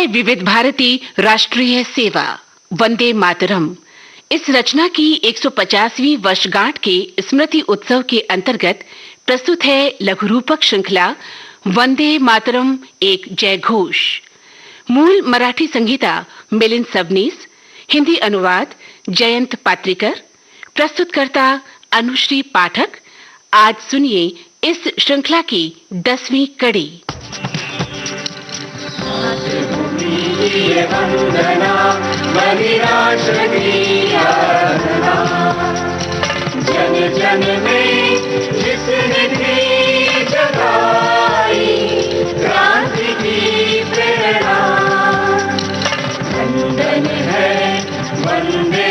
है विविध भारती राष्ट्रीय सेवा वंदे मातरम। इस रचना की 150वीं वर्षगांठ के स्मृति उत्सव के अंतर्गत प्रस्तुत है लघु रूपक श्रृंखला वंदे मातरम एक जय घोष। मूल मराठी संहिता मिलिंद सबनीस, हिंदी अनुवाद जयंत पात्रिकर, प्रस्तुतकर्ता अनुश्री पाठक। आज सुनिए इस श्रृंखला की 10वीं कड़ी। वंदना बलिराष्ट्र की आराधना, जन जन में जिसने थी जगाई क्रांति की प्रेरणा। वंदन है वंदे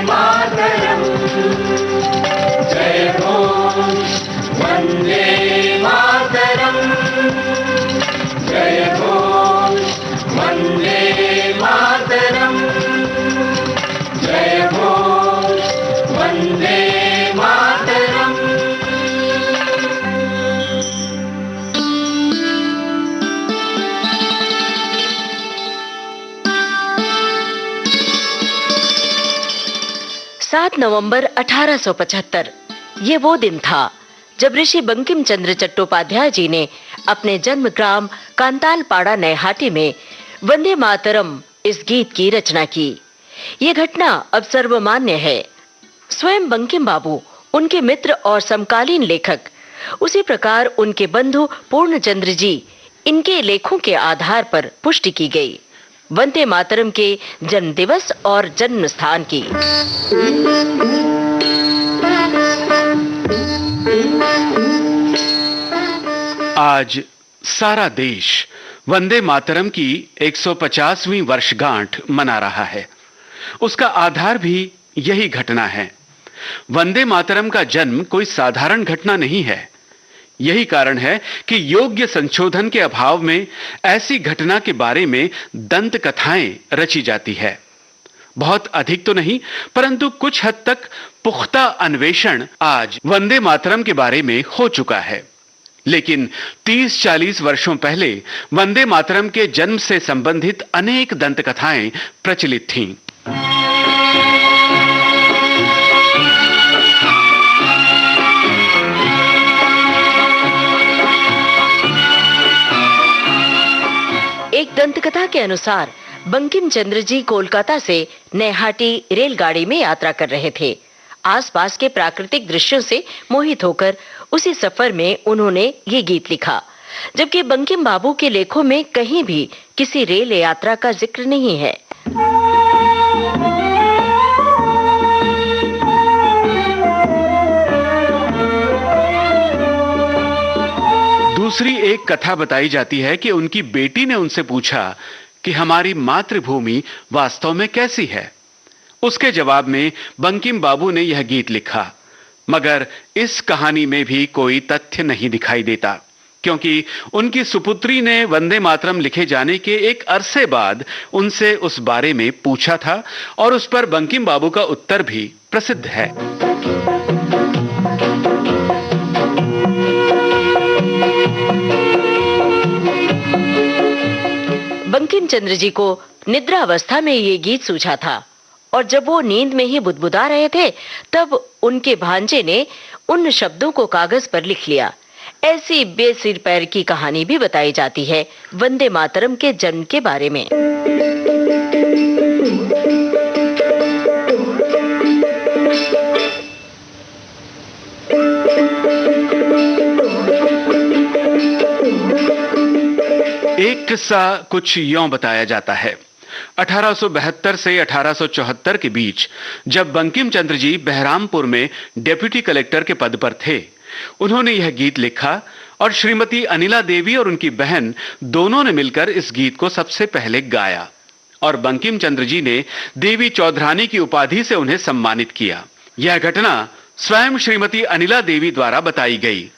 मातरम, जय घोष वंदे मातरम, जय घोष वंदे मातरम, जय घोष वंदे मातरम। सात नवंबर 1875 ये वो दिन था जब ऋषि बंकिम चंद्र चट्टोपाध्याय जी ने अपने जन्म ग्राम कांतालपाड़ा नैहाटी में वंदे मातरम इस गीत की रचना की। ये घटना अब सर्वमान्य है। स्वयं बंकिम बाबू, उनके मित्र और समकालीन लेखक, उसी प्रकार उनके बंधु पूर्णचंद्र जी, इनके लेखों के आधार पर पुष्टि की गई वंदे मातरम के जन्म दिवस और जन्म स्थान की। आज सारा देश वंदे मातरम की 150वीं वर्षगांठ मना रहा है। उसका आधार भी यही घटना है। वंदे मातरम का जन्म कोई साधारण घटना नहीं है। यही कारण है कि योग्य संशोधन के अभाव में ऐसी घटना के बारे में दंत कथाएं रची जाती है। बहुत अधिक तो नहीं, परंतु कुछ हद तक पुख्ता अन्वेषण आज वंदे मातरम के बारे में हो चुका है। लेकिन 30-40 वर्षों पहले वंदे मातरम के जन्म से संबंधित अनेक दंत कथाएं प्रचलित थीं। एक दंत कथा के अनुसार बंकिम चंद्र जी कोलकाता से नैहाटी रेलगाड़ी में यात्रा कर रहे थे। आसपास के प्राकृतिक दृश्यों से मोहित होकर उसी सफर में उन्होंने ये गीत लिखा, जबकि बंकिम बाबू के लेखों में कहीं भी किसी रेल यात्रा का जिक्र नहीं है। दूसरी एक कथा बताई जाती है कि उनकी बेटी ने उनसे पूछा कि हमारी मातृभूमि वास्तव में कैसी है। उसके जवाब में बंकिम बाबू ने यह गीत लिखा, मगर इस कहानी में भी कोई तथ्य नहीं दिखाई देता, क्योंकि उनकी सुपुत्री ने वंदे मातरम लिखे जाने के एक अरसे बाद उनसे उस बारे में पूछा था और उस पर बंकिम बाबू का उत्तर भी प्रसिद्ध है। बंकिम चंद्र जी को निद्रावस्था में ये गीत सूझा था और जब वो नींद में ही बुदबुदा रहे थे तब उनके भांजे ने उन शब्दों को कागज पर लिख लिया। ऐसी बेसिर पैर की कहानी भी बताई जाती है वंदे मातरम के जन्म के बारे में। एक किस्सा कुछ यूं बताया जाता है। 1872 से 1874 के बीच जब बंकिम चंद्र जी बहरामपुर में डेप्यूटी कलेक्टर के पद पर थे, उन्होंने यह गीत लिखा और श्रीमती अनिला देवी और उनकी बहन दोनों ने मिलकर इस गीत को सबसे पहले गाया और बंकिम चंद्र जी ने देवी चौधरानी की उपाधि से उन्हें सम्मानित किया। यह घटना स्वयं श्रीमती अनिला देवी द्वारा बताई गई।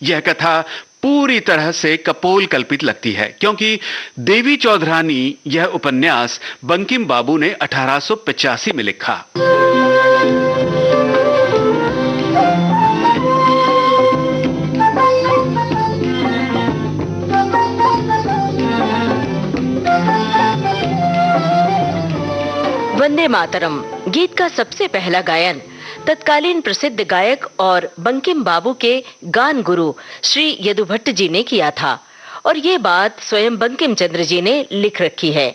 यह कथा पूरी तरह से कपोल कल्पित लगती है, क्योंकि देवी चौधरानी यह उपन्यास बंकिम बाबू ने 1885 में लिखा। वंदे मातरम गीत का सबसे पहला गायन तत्कालीन प्रसिद्ध गायक और बंकिम बाबू के गान गुरु श्री यदु भट्ट जी ने किया था और ये बात स्वयं बंकिम चंद्र जी ने लिख रखी है।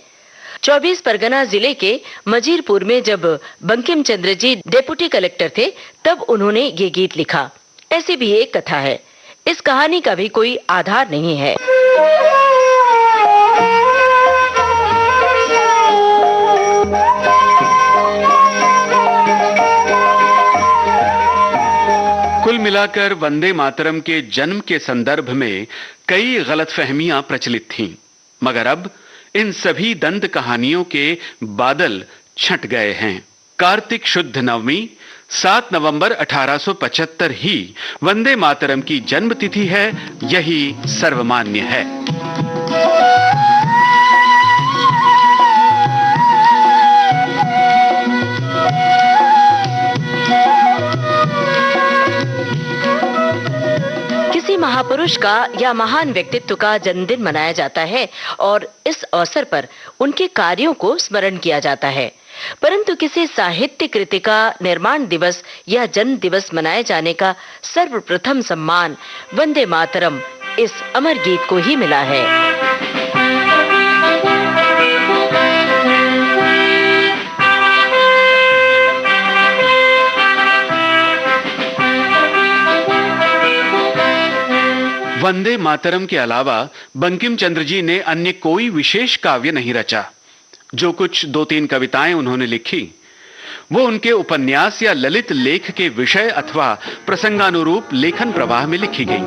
24 परगना जिले के मजीरपुर में जब बंकिम चंद्र जी डेप्यूटी कलेक्टर थे तब उन्होंने ये गीत लिखा। ऐसी भी एक कथा है। इस कहानी का भी कोई आधार नहीं है। कुल मिलाकर वंदे मातरम के जन्म के संदर्भ में कई गलतफहमियां प्रचलित थीं, मगर अब इन सभी दंत कहानियों के बादल छंट गए हैं। कार्तिक शुद्ध नवमी 7 नवंबर 1875 ही वंदे मातरम की जन्म तिथि है, यही सर्वमान्य है। महापुरुष का या महान व्यक्तित्व का जन्मदिन मनाया जाता है और इस अवसर पर उनके कार्यों को स्मरण किया जाता है, परंतु किसी साहित्य कृति का निर्माण दिवस या जन्म दिवस मनाए जाने का सर्वप्रथम सम्मान वंदे मातरम इस अमर गीत को ही मिला है। वंदे मातरम के अलावा बंकिम चंद्र जी ने अन्य कोई विशेष काव्य नहीं रचा। जो कुछ 2-3 कविताएं उन्होंने लिखी वो उनके उपन्यास या ललित लेख के विषय अथवा प्रसंगानुरूप लेखन प्रवाह में लिखी गई।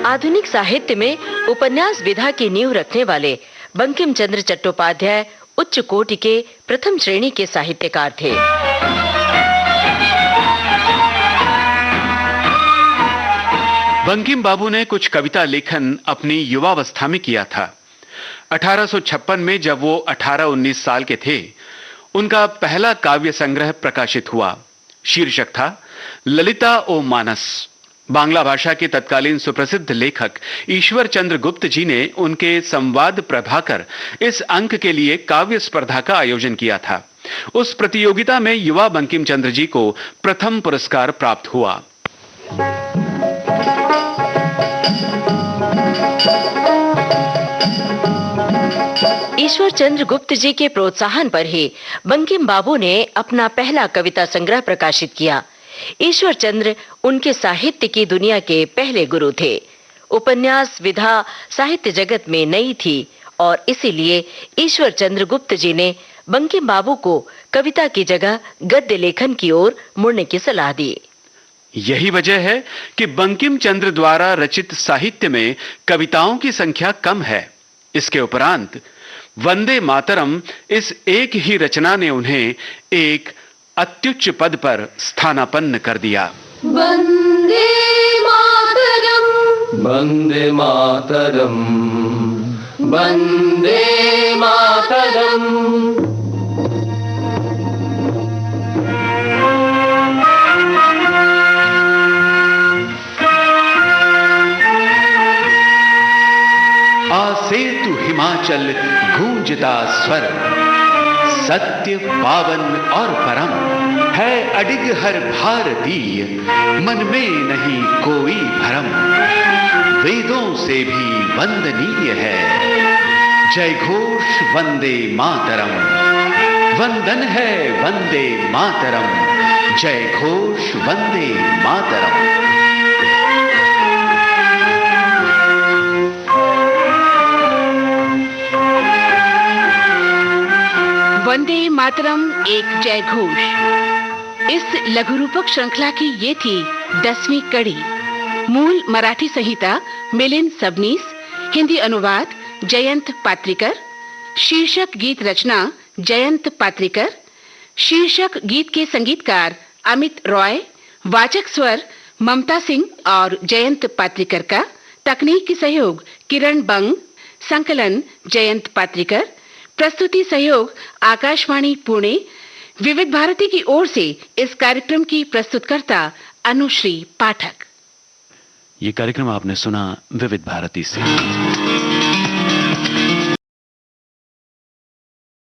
आधुनिक साहित्य में उपन्यास विधा की नींव रखने वाले बंकिम चंद्र चट्टोपाध्याय उच्च कोटि के प्रथम श्रेणी के साहित्यकार थे। बंकिम बाबू ने कुछ कविता लेखन अपनी युवावस्था में किया था। 1856 में जब वो 18-19 साल के थे, उनका पहला काव्य संग्रह प्रकाशित हुआ। शीर्षक था ललिता ओ मानस। बांग्ला भाषा के तत्कालीन सुप्रसिद्ध लेखक ईश्वर चंद्र गुप्त जी ने उनके संवाद प्रभाकर इस अंक के लिए काव्य स्पर्धा का आयोजन किया था। उस प्रतियोगिता में युवा बंकिम चंद्र जी को प्रथम पुरस्कार प्राप्त हुआ। ईश्वर चंद्र गुप्त जी के प्रोत्साहन पर ही बंकिम बाबू ने अपना पहला कविता संग्रह प्रकाशित किया। ईश्वर चंद्र उनके साहित्य की दुनिया के पहले गुरु थे। उपन्यास विधा साहित्य जगत में नई थी और इसीलिए ईश्वर चंद्र गुप्त जी ने बंकिम बाबू को कविता की जगह गद्य लेखन की ओर मुड़ने की सलाह दी। यही वजह है कि बंकिम चंद्र द्वारा रचित साहित्य में कविताओं की संख्या कम है। इसके उपरांत वंदे मातरम इस एक ही रचना ने उन्हें एक अत्युच्च पद पर स्थानापन्न कर दिया। वंदे मातरम, वंदे मातरम, वंदे मातरम। आसेतु हिमाचल गूंजता स्वर, सत्य पावन और परम है अडिग हर भारतीय, मन में नहीं कोई भरम। वेदों से भी वंदनीय है, जय घोष वंदे मातरम। वंदन है वंदे मातरम, जय घोष वंदे मातरम। वंदे मातरम एक जय घोष। इस लघु रूपक श्रृंखला की ये थी 10वीं कड़ी। मूल मराठी संहिता मिलिंद सबनीस, हिंदी अनुवाद जयंत पात्रिकर, शीर्षक गीत रचना जयंत पात्रिकर, शीर्षक गीत के संगीतकार अमित रॉय, वाचक स्वर ममता सिंह और जयंत पात्रिकर का, तकनीकी सहयोग किरण बंग, संकलन जयंत पात्रिकर, प्रस्तुति सहयोग आकाशवाणी पुणे। विविध भारती की ओर से इस कार्यक्रम की प्रस्तुतकर्ता अनुश्री पाठक। ये कार्यक्रम आपने सुना विविध भारती से।